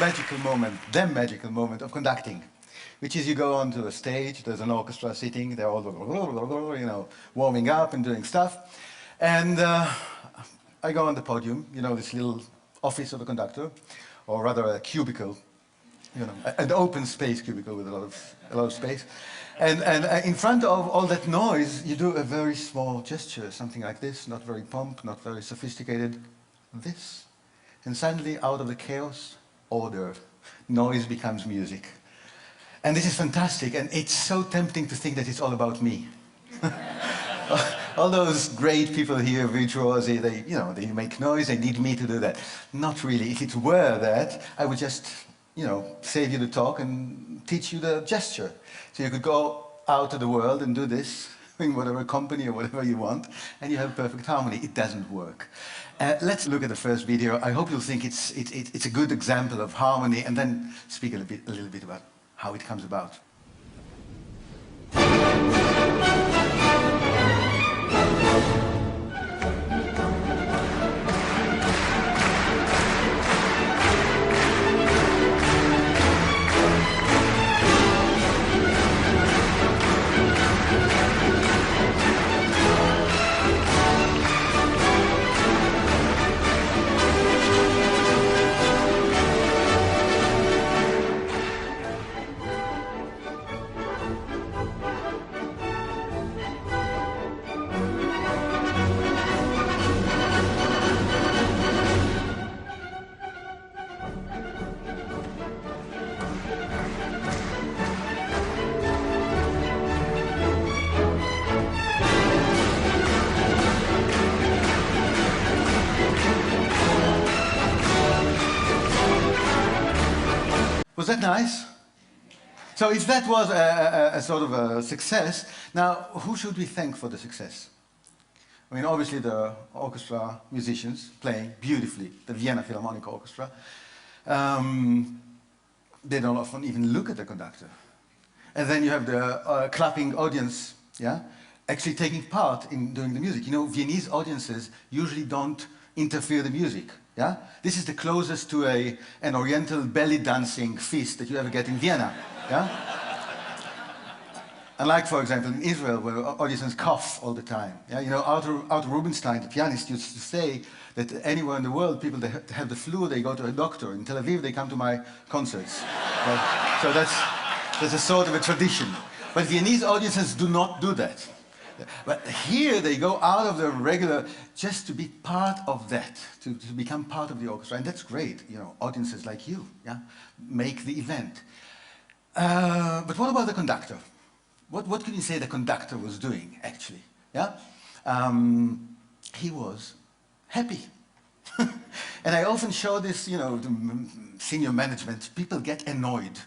the magical moment of conducting, which is you go onto a stage, there's an orchestra sitting, they're all, you know, warming up and doing stuff. And I go on the podium, you know, this little office of a conductor, or rather a cubicle, you know, an open space cubicle with a lot of space. And in front of all that noise, you do a very small gesture, something like this, not very pomp, not very sophisticated, this. And suddenly, out of the chaos, order. Noise becomes music. And this is fantastic, and it's so tempting to think that it's all about me. All those great people here, virtuosi, they make noise, they need me to do that. Not really. If it were that, I would just, save you the talk and teach you the gesture. So you could go out to the world and do this in whatever company or whatever you want, and you have perfect harmony. It doesn't work. Let's look at the first video. I hope you'll think it's a good example of harmony, and then speak a little bit about how it comes about. Was that nice? So if that was a sort of a success, now who should we thank for the success? I mean, obviously the orchestra musicians playing beautifully, the Vienna Philharmonic Orchestra. They don't often even look at the conductor. And then you have the clapping audience, yeah, actually taking part in doing the music. You know, Viennese audiences usually don't interfere the music. Yeah? This is the closest to an oriental belly dancing feast that you ever get in Vienna. Yeah? Unlike, for example, in Israel, where audiences cough all the time. Yeah? You know, Arthur Rubinstein, the pianist, used to say that anywhere in the world, people that have the flu, they go to a doctor. In Tel Aviv, they come to my concerts. Right? So that's a sort of a tradition. But Viennese audiences do not do that. But here they go out of the regular just to be part of that, to become part of the orchestra, and that's great. You know, audiences like you, yeah, make the event. But what about the conductor? What can you say the conductor was doing actually? Yeah, he was happy, and I often show this. You know, to senior management, people get annoyed.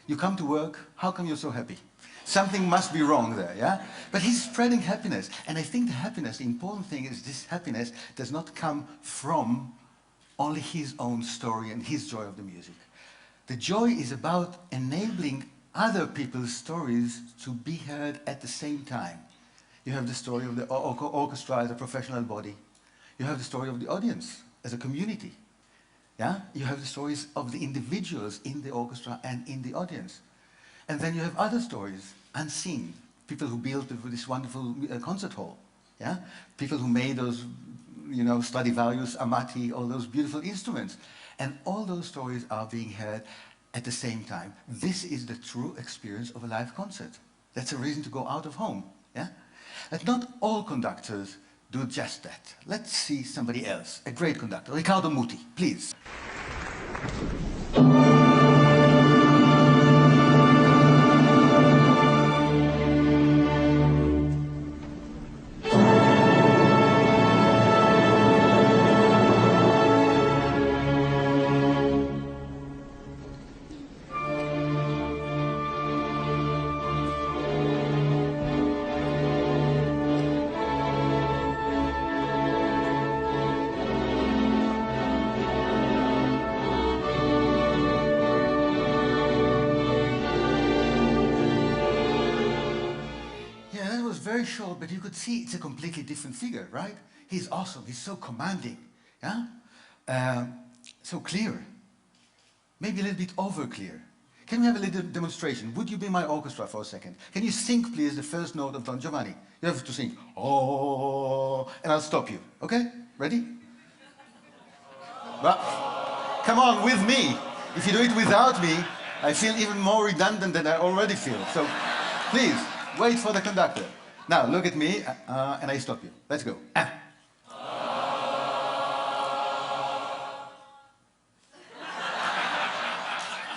You come to work, how come you're so happy? Something must be wrong there, yeah? But he's spreading happiness. And I think the happiness, the important thing is this happiness does not come from only his own story and his joy of the music. The joy is about enabling other people's stories to be heard at the same time. You have the story of the orchestra as a professional body. You have the story of the audience as a community. Yeah? You have the stories of the individuals in the orchestra and in the audience. And then you have other stories, unseen. People who built this wonderful concert hall. Yeah? People who made those, Stradivarius, Amati, all those beautiful instruments. And all those stories are being heard at the same time. This is the true experience of a live concert. That's a reason to go out of home. Yeah? But not all conductors do just that. Let's see somebody else, a great conductor, Riccardo Muti, please. Very short, but you could see it's a completely different figure, right? He's awesome, he's so commanding, yeah? So clear. maybe a little bit over clear. Can we have a little demonstration? Would you be my orchestra for a second? Can you sing, please, the first note of Don Giovanni? You have to sing, oh, and I'll stop you. Okay? Ready? Well, come on, with me. If you do it without me, I feel even more redundant than I already feel. So, please, wait for the conductor. Now, look at me, and I stop you. Let's go.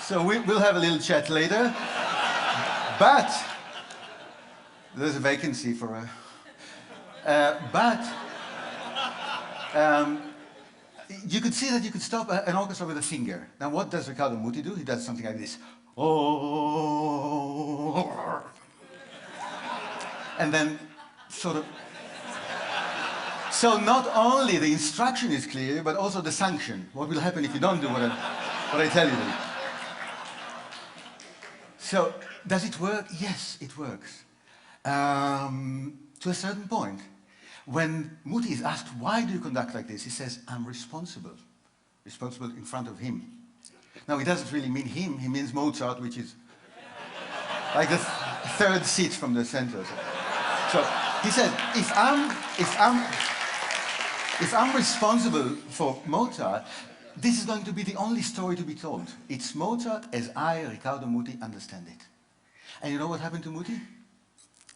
So we'll have a little chat later. But there's a vacancy for a... you could see that you could stop an orchestra with a finger. Now what does Riccardo Muti do? He does something like this. Oh. And then sort of... So not only the instruction is clear, but also the sanction. What will happen if you don't do what I tell you? So, does it work? Yes, it works. To a certain point. When Muti is asked, why do you conduct like this? He says, I'm responsible. Responsible in front of him. Now, he doesn't really mean him, he means Mozart, which is like the third seat from the center. So, he said, if I'm responsible for Mozart, this is going to be the only story to be told. It's Mozart as I, Riccardo Muti, understand it. And you know what happened to Muti?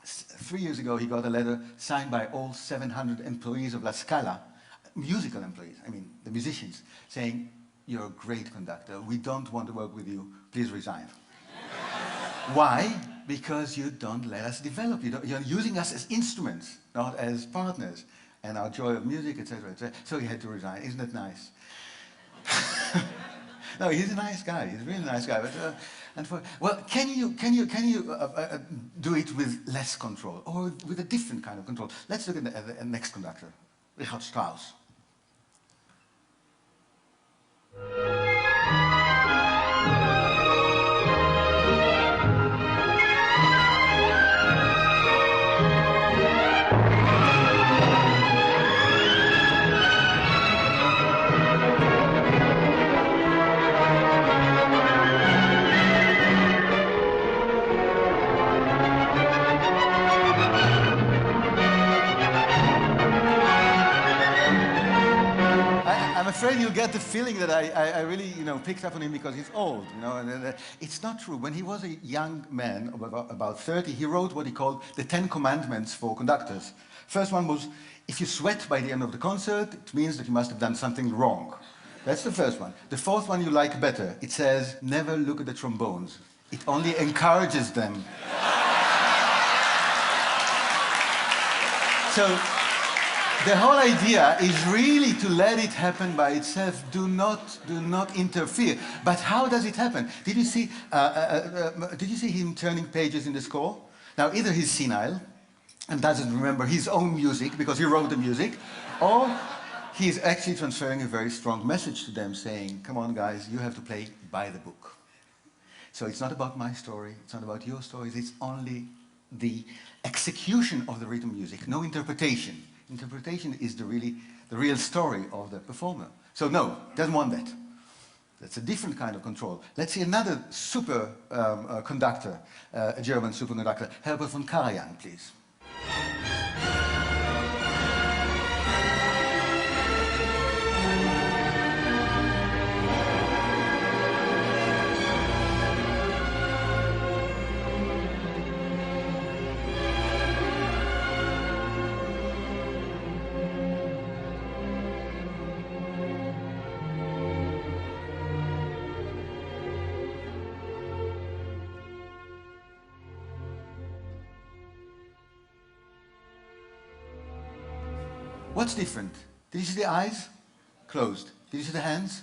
3 years ago, he got a letter signed by all 700 employees of La Scala, musical employees, I mean, the musicians, saying, you're a great conductor, we don't want to work with you, please resign. Why? Because you don't let us develop. You're using us as instruments, not as partners, and our joy of music, etc., etc. So he had to resign. Isn't that nice? No, he's a nice guy. He's a really nice guy. But, well, can you do it with less control or with a different kind of control? Let's look at the next conductor, Richard Strauss. I'm afraid you'll get the feeling that I really, picked up on him because he's old, and it's not true. When he was a young man, about 30, he wrote what he called the 10 Commandments for conductors. First one was, if you sweat by the end of the concert, it means that you must have done something wrong. That's the first one. The fourth one you like better. It says, never look at the trombones. It only encourages them. So, the whole idea is really to let it happen by itself. Do not interfere. But how does it happen? Did you see him turning pages in the score? Now, either he's senile and doesn't remember his own music because he wrote the music, or he's actually transferring a very strong message to them saying, come on guys, you have to play by the book. So it's not about my story, it's not about your stories, it's only the execution of the written music, no interpretation. Interpretation is the real story of the performer. So no, doesn't want that. That's a different kind of control. Let's see another super conductor, a German superconductor, Herbert von Karajan, please. What's different? Did you see the eyes? Closed. Did you see the hands?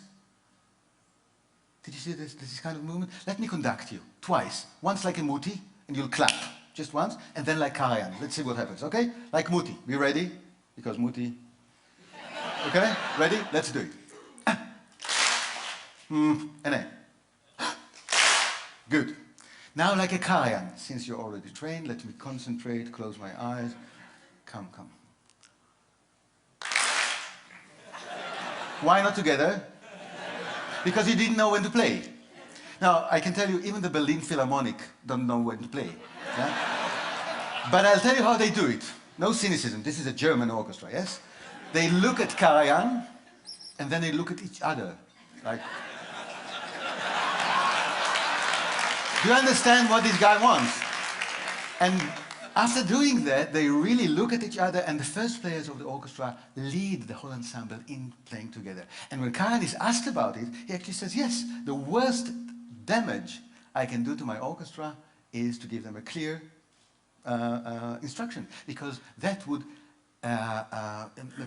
Did you see this kind of movement? Let me conduct you twice. Once like a Muti, and you'll clap. Just once, and then like Karajan. Let's see what happens, okay? Like Muti. Be ready? Because Muti... Okay? Ready? Let's do it. And then. Good. Now like a Karajan. Since you're already trained, let me concentrate, close my eyes. Come. Why not together? Because you didn't know when to play. Now, I can tell you, even the Berlin Philharmonic don't know when to play. Yeah? But I'll tell you how they do it. No cynicism. This is a German orchestra, yes? They look at Karajan, and then they look at each other. Like, do you understand what this guy wants? And after doing that, they really look at each other, and the first players of the orchestra lead the whole ensemble in playing together. And when Karajan is asked about it, he actually says, yes, the worst damage I can do to my orchestra is to give them a clear instruction, because that would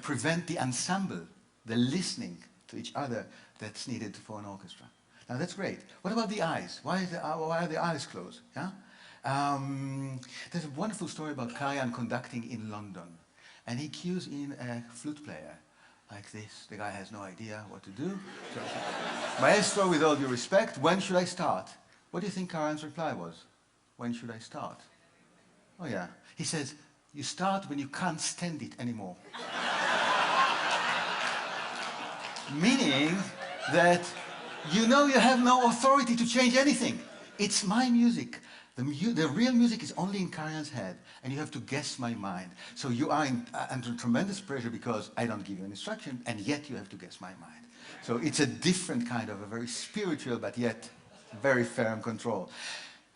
prevent the ensemble, the listening to each other that's needed for an orchestra. Now that's great. What about the eyes? Why are the eyes closed? Yeah? There's a wonderful story about Karajan conducting in London, and he cues in a flute player like this. The guy has no idea what to do. So, Maestro, with all due respect, when should I start? What do you think Karajan's reply was? When should I start? Oh yeah. He says, you start when you can't stand it anymore. Meaning that you know you have no authority to change anything. It's my music. The real music is only in Karajan's head, and you have to guess my mind. So you are under tremendous pressure because I don't give you an instruction, and yet you have to guess my mind. So it's a different kind of a very spiritual, but yet very firm control.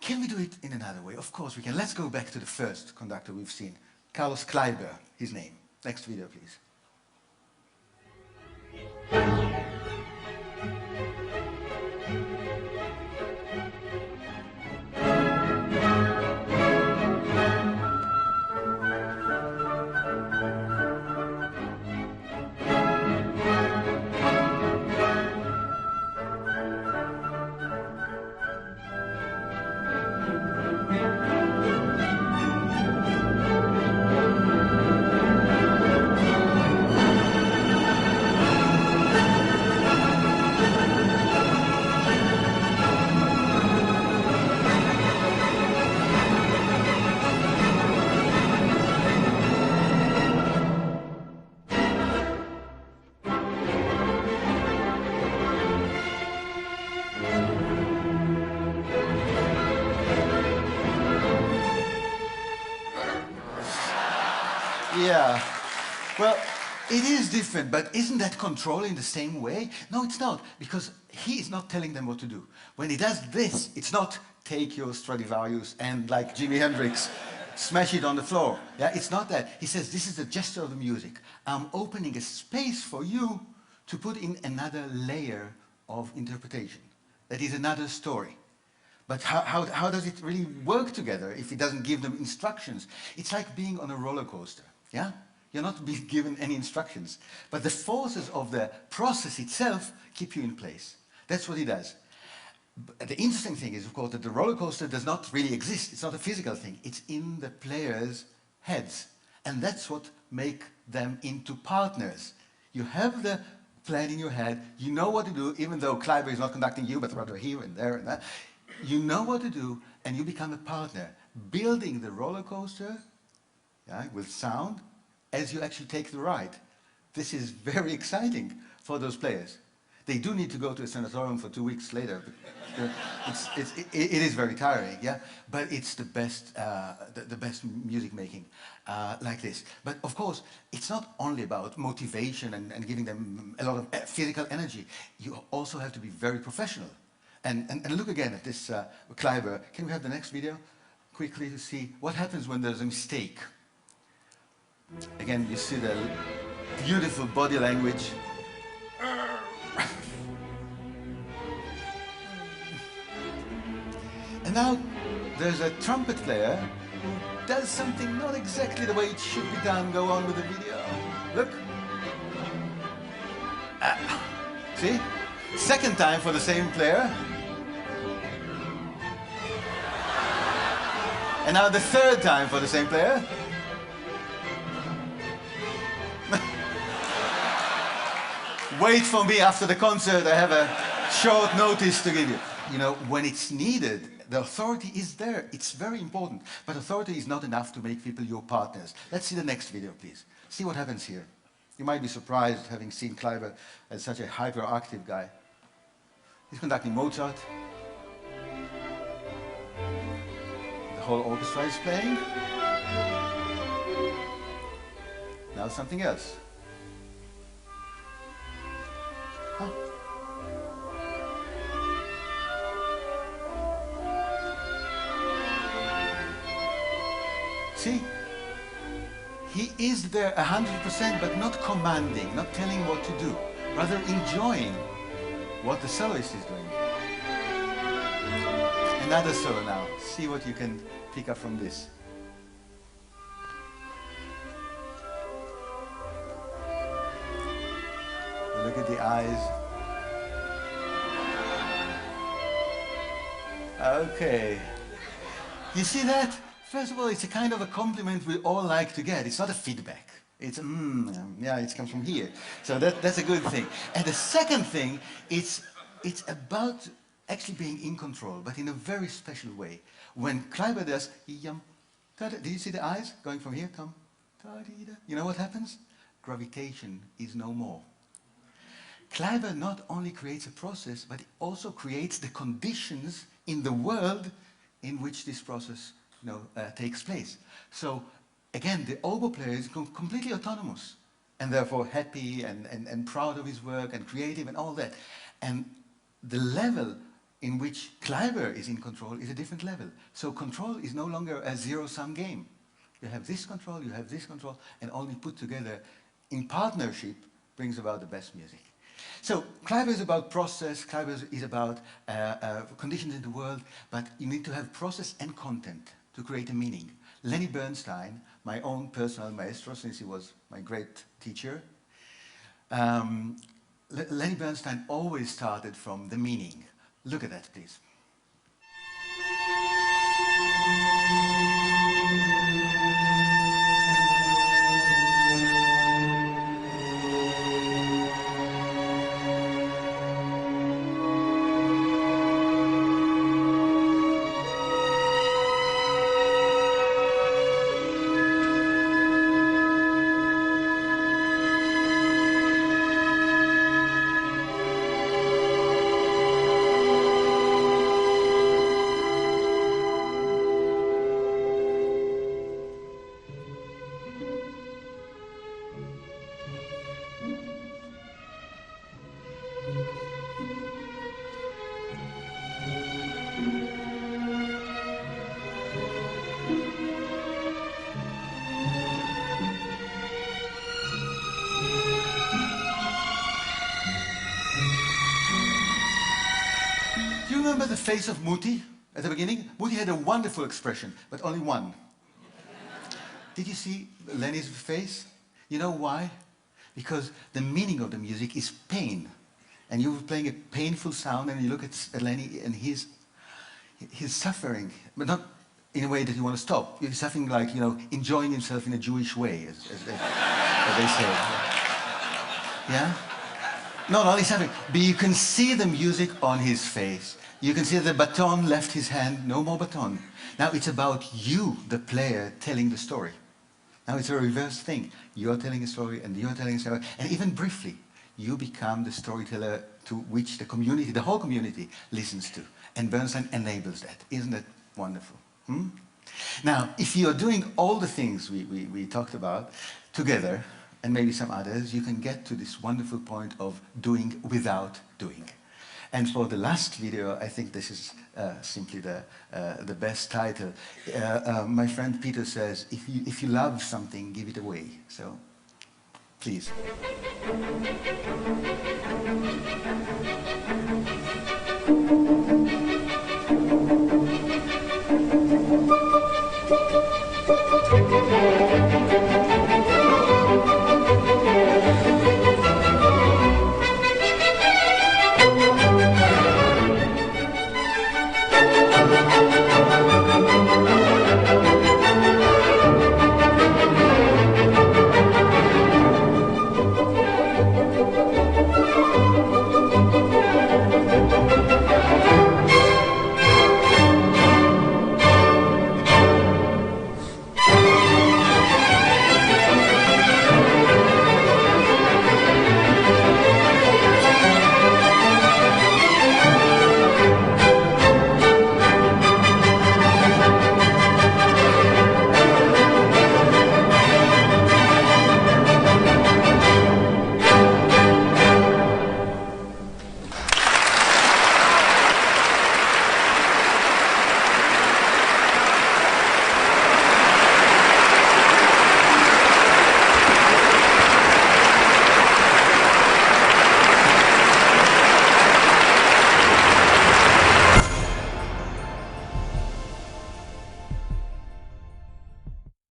Can we do it in another way? Of course we can. Let's go back to the first conductor we've seen. Carlos Kleiber, his name. Next video, please. Yeah. Well, it is different, but isn't that controlling the same way? No, it's not, because he is not telling them what to do. When he does this, it's not take your Stradivarius and, like Jimi Hendrix, smash it on the floor. Yeah, it's not that. He says, this is the gesture of the music. I'm opening a space for you to put in another layer of interpretation. That is another story. But how does it really work together if it doesn't give them instructions? It's like being on a roller coaster. Yeah? You're not being given any instructions. But the forces of the process itself keep you in place. That's what he does. But the interesting thing is, of course, that the roller coaster does not really exist. It's not a physical thing. It's in the players' heads. And that's what makes them into partners. You have the plan in your head. You know what to do, even though Kleiber is not conducting you, but rather here and there and that. You know what to do, and you become a partner, building the roller coaster, yeah, with sound, as you actually take the ride. This is very exciting for those players. They do need to go to a sanatorium for 2 weeks later. It is very tiring, yeah? But it's the best music making like this. But of course, it's not only about motivation and giving them a lot of physical energy. You also have to be very professional. And look again at this Kleiber. Can we have the next video quickly to see what happens when there's a mistake? Again, you see the beautiful body language. And now there's a trumpet player who does something not exactly the way it should be done. Go on with the video. Look. See? Second time for the same player. And now the third time for the same player. Wait for me after the concert. I have a short notice to give you. You know, when it's needed, the authority is there. It's very important. But authority is not enough to make people your partners. Let's see the next video, please. See what happens here. You might be surprised, having seen Kleiber as such a hyperactive guy. He's conducting Mozart. whole orchestra is playing. Now something else. Huh. See? He is there 100%, but not commanding, not telling what to do, rather enjoying what the soloist is doing. Another solo now. See what you can pick up from this. Look at the eyes. Okay. You see that? First of all, it's a kind of a compliment we all like to get. It's not a feedback. It's, yeah, it comes from here. So that's a good thing. And the second thing, it's about actually being in control, but in a very special way. When Kleiber does, did you see the eyes going from here? Come, you know what happens? Gravitation is no more. Kleiber not only creates a process, but it also creates the conditions in the world in which this process takes place. So again, the oboe player is completely autonomous and therefore happy and proud of his work and creative and all that. And the level in which Kleiber is in control is a different level. So control is no longer a zero-sum game. You have this control, you have this control, and only put together in partnership brings about the best music. So Kleiber is about process, Kleiber is about conditions in the world, but you need to have process and content to create a meaning. Lenny Bernstein, my own personal maestro, since he was my great teacher, Lenny Bernstein always started from the meaning. Look at that, please. Remember the face of Muti at the beginning? Muti had a wonderful expression, but only one. Did you see Lenny's face? You know why? Because the meaning of the music is pain. And you were playing a painful sound and you look at Lenny and he's suffering, but not in a way that you want to stop. He's suffering like, enjoying himself in a Jewish way, as they say. Yeah? No, he's suffering. But you can see the music on his face. You can see the baton left his hand, no more baton. Now it's about you, the player, telling the story. Now it's a reverse thing. You're telling a story and you're telling a story. And even briefly, you become the storyteller to which the community, the whole community, listens to. And Bernstein enables that. Isn't that wonderful? Now, if you're doing all the things we talked about together, and maybe some others, you can get to this wonderful point of doing without doing. And for the last video, I think this is simply the best title. My friend Peter says, if you love something, give it away. So, please.